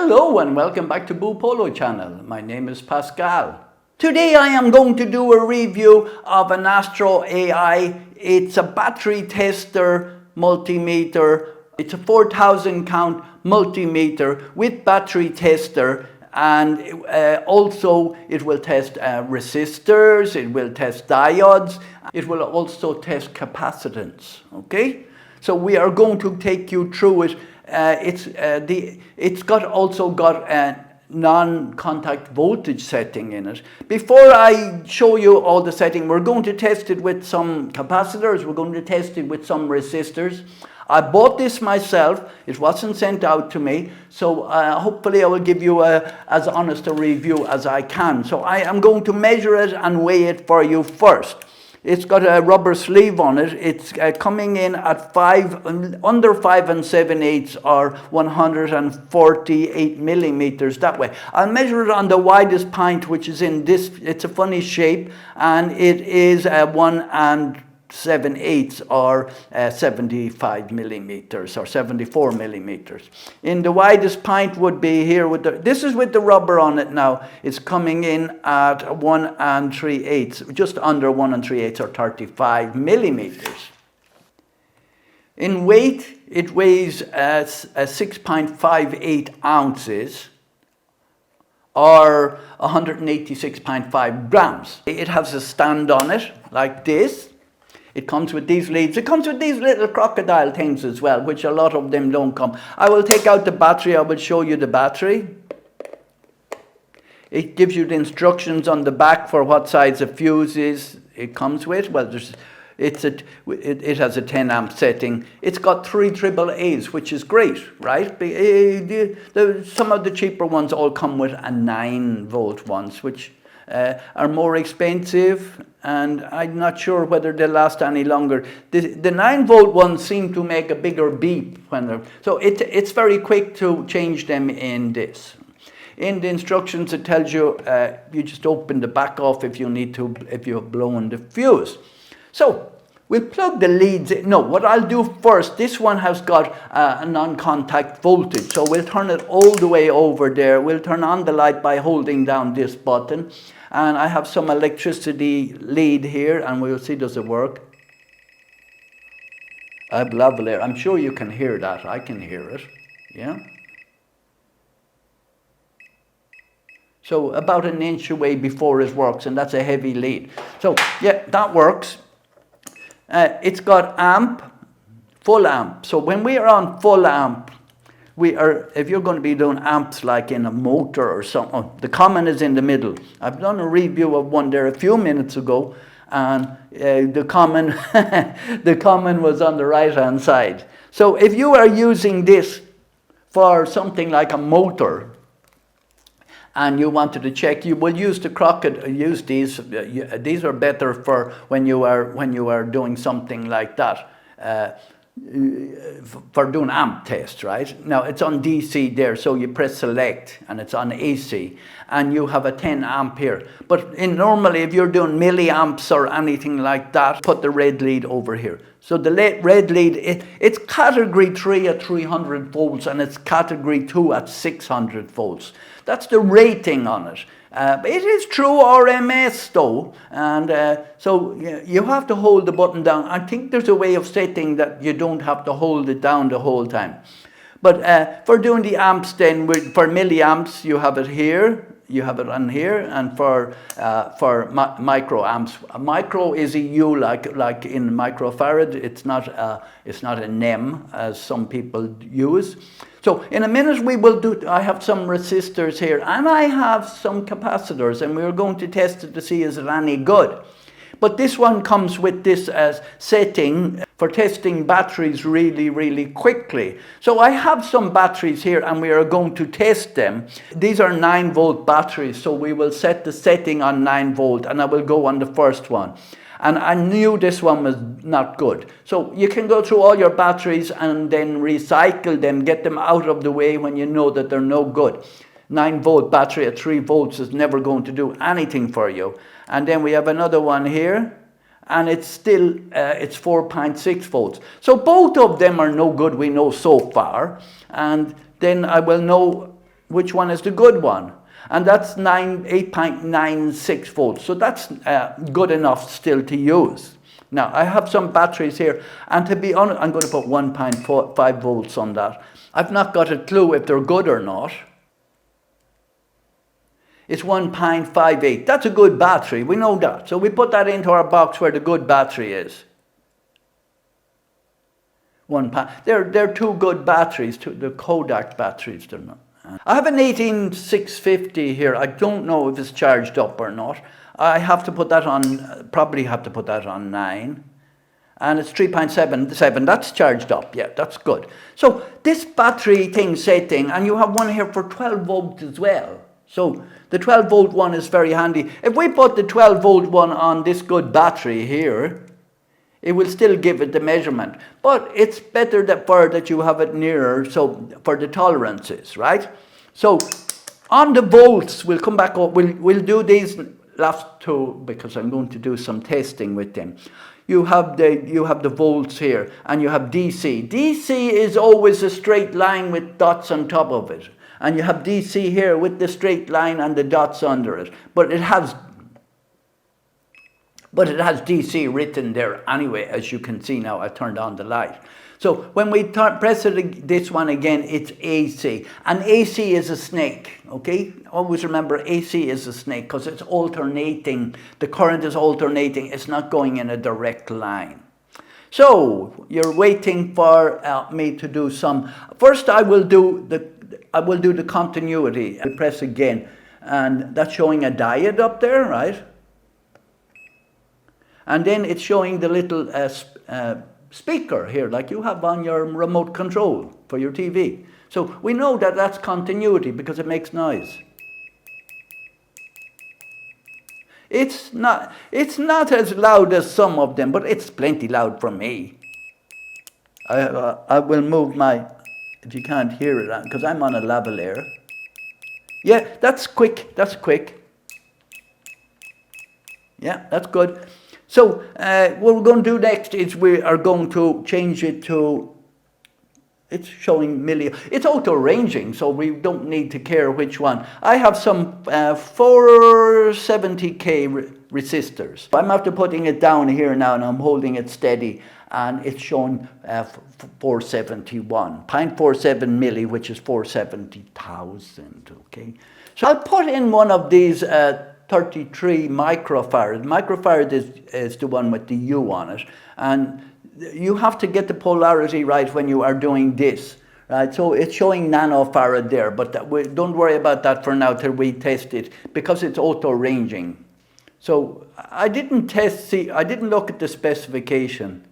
Hello and welcome back to Boopolo channel. My name is Pascal. Today I am going to do a review of an AstroAI. It's a battery tester multimeter. It's a 4,000 count multimeter with battery tester, and also it will test resistors, it will test diodes, it will also test capacitance. Okay, so we are going to take you through it. It's also got a non-contact voltage setting in it. Before I show you all the setting, we're going to test it with some capacitors, we're going to test it with some resistors. I bought this myself, it wasn't sent out to me, so hopefully I will give you as honest a review as I can. So I am going to measure it and weigh it for you first. It's got a rubber sleeve on it. It's coming in at under 5 7/8 or 148 millimeters that way. I'll measure it on the widest point, which is in this. It's a funny shape, and it is 1 7/8 or 75 millimeters or 74 millimeters. In the widest point would be here with this is with the rubber on it now. It's coming in at 1 3/8, just under 1 3/8 or 35 millimeters. In weight, it weighs 6.58 ounces or 186.5 grams. It has a stand on it like this. It comes with these leads. It comes with these little crocodile things as well, which a lot of them don't come. I will take out the battery. I will show you the battery. It gives you the instructions on the back for what size of fuses it comes with. Well, it has a 10 amp setting. It's got 3 AAAs, which is great, right? Some of the cheaper ones all come with a 9-volt ones, which are more expensive, and I'm not sure whether they'll last any longer. The 9-volt ones seem to make a bigger beep when they're, so it's very quick to change them in this. In the instructions it tells you you just open the back off if you need to, if you have blown the fuse. So we'll plug the leads in. No, what I'll do first, this one has got a non-contact voltage, so we'll turn it all the way over there. We'll turn on the light by holding down this button, and I have some electricity lead here, and we'll see, does it work? I have lavalier. I'm sure you can hear that. I can hear it. Yeah. So about an inch away before it works, and that's a heavy lead. So yeah, that works. It's got amp, full amp. So when we are on full amp, if you're going to be doing amps like in a motor or something, the common is in the middle. I've done a review of one there a few minutes ago, and the common, the common was on the right hand side. So if you are using this for something like a motor, and you wanted to check, you will use use these. These are better for when you are doing something like that, for doing amp test, right? Now it's on DC there, so you press select, and it's on AC, and you have a 10 amp here. But normally, if you're doing milliamps or anything like that, put the red lead over here. So the red lead, it's category 3 at 300 volts, and it's category 2 at 600 volts. That's the rating on it. It is true RMS though, and so you have to hold the button down. I think there's a way of setting that you don't have to hold it down the whole time. But for doing the amps then, for milliamps, you have it here. You have it on here, and for microamps, micro is a U like in microfarad. It's not a NEM as some people use. So in a minute we will do. I have some resistors here, and I have some capacitors, and we're going to test it to see is it any good. But this one comes with this setting for testing batteries really, really quickly. So I have some batteries here, and we are going to test them. These are 9-volt batteries, so we will set the setting on 9 volt, and I will go on the first one. And I knew this one was not good. So you can go through all your batteries and then recycle them, get them out of the way when you know that they're no good. 9-volt battery at 3 volts is never going to do anything for you. And then we have another one here, and it's still, it's 4.6 volts. So both of them are no good, we know so far. And then I will know which one is the good one. And that's 8.96 volts. So that's good enough still to use. Now, I have some batteries here, and to be honest, I'm going to put 1.5 volts on that. I've not got a clue if they're good or not. It's 1.58. That's a good battery. We know that. So we put that into our box where the good battery is. They're two good batteries, the Kodak batteries. They're not. I have an 18650 here. I don't know if it's charged up or not. I have to put that on, probably have to put that on 9. And it's 3.77. That's charged up. Yeah, that's good. So this battery thing setting, and you have one here for 12 volts as well. So the 12 volt one is very handy. If we put the 12 volt one on this good battery here, it will still give it the measurement. But it's better that you have it nearer, so for the tolerances, right? So on the volts, we'll come back up. We'll do these last two because I'm going to do some testing with them. You have the volts here, and you have DC. DC is always a straight line with dots on top of it. And you have DC here with the straight line and the dots under it. But it has DC written there anyway, as you can see now. I turned on the light. So when we press this one again, it's AC. And AC is a snake, okay? Always remember AC is a snake because it's alternating. The current is alternating. It's not going in a direct line. So you're waiting for me to do some. First, I will do the continuity. I press again, and that's showing a diode up there, right? And then it's showing the little speaker here, like you have on your remote control for your TV. So we know that that's continuity because it makes noise. It's not as loud as some of them, but it's plenty loud for me. I will move my, if you can't hear it, because I'm on a lavalier. Yeah, that's quick, that's quick. Yeah, that's good. So what we're going to do next is we are going to change it to, it's showing milli, it's auto ranging, so we don't need to care which one. I have some 470k resistors. I'm after putting it down here now, and I'm holding it steady, and it's showing 471, 0.47 milli, which is 470,000, okay? So I'll put in one of these 33 microfarad. Microfarad is the one with the U on it, and you have to get the polarity right when you are doing this, right? So it's showing nanofarad there, but don't worry about that for now till we test it, because it's auto ranging. So I didn't look at the specification,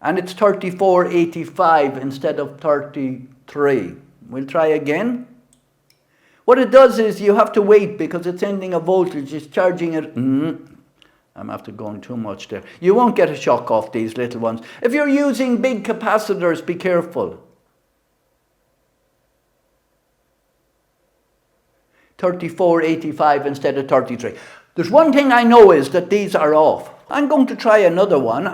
and it's 3485 instead of 33. We'll try again. What it does is you have to wait because it's sending a voltage, it's charging it. I'm after going too much there. You won't get a shock off these little ones. If you're using big capacitors, be careful. 3485 instead of 33. There's one thing I know is that these are off. I'm going to try another one.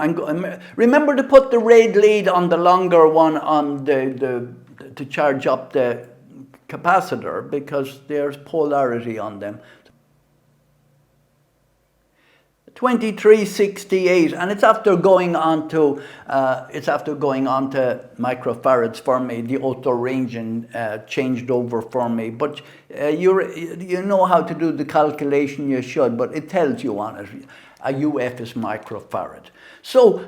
Remember to put the red lead on the longer one on to charge up the capacitor, because there's polarity on them. 2368, and it's after going on to microfarads for me. The auto ranging changed over for me, but you know how to do the calculation. You should, but it tells you on it. A UF is microfarad. So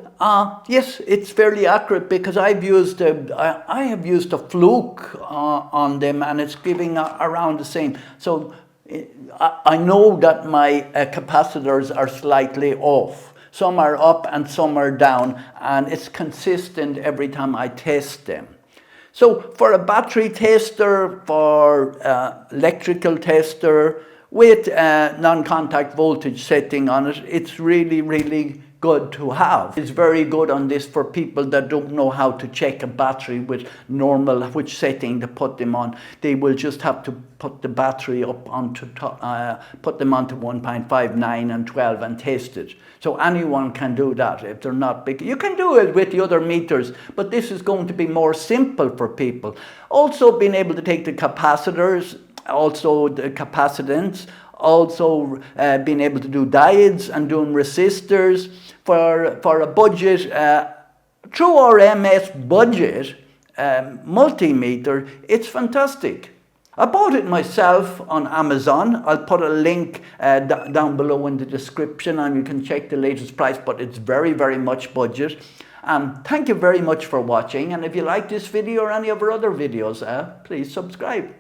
yes, it's fairly accurate because I have used a fluke on them, and it's giving around the same. So I know that my capacitors are slightly off. Some are up and some are down, and it's consistent every time I test them. So for a battery tester, for electrical tester, with non-contact voltage setting on it, it's really, really good to have. It's very good on this for people that don't know how to check a battery with normal, which setting to put them on. They will just have to put the battery up onto put them onto 1.5, 9 and 12 and test it. So anyone can do that if they're not big. You can do it with the other meters, but this is going to be more simple for people. Also being able to take the capacitors, also the capacitance, also being able to do diodes and doing resistors for a budget, through our MS budget multimeter. It's fantastic. I bought it myself on Amazon. I'll put a link down below in the description and you can check the latest price, but it's very, very much budget. Thank you very much for watching, and if you like this video or any of our other videos, please subscribe.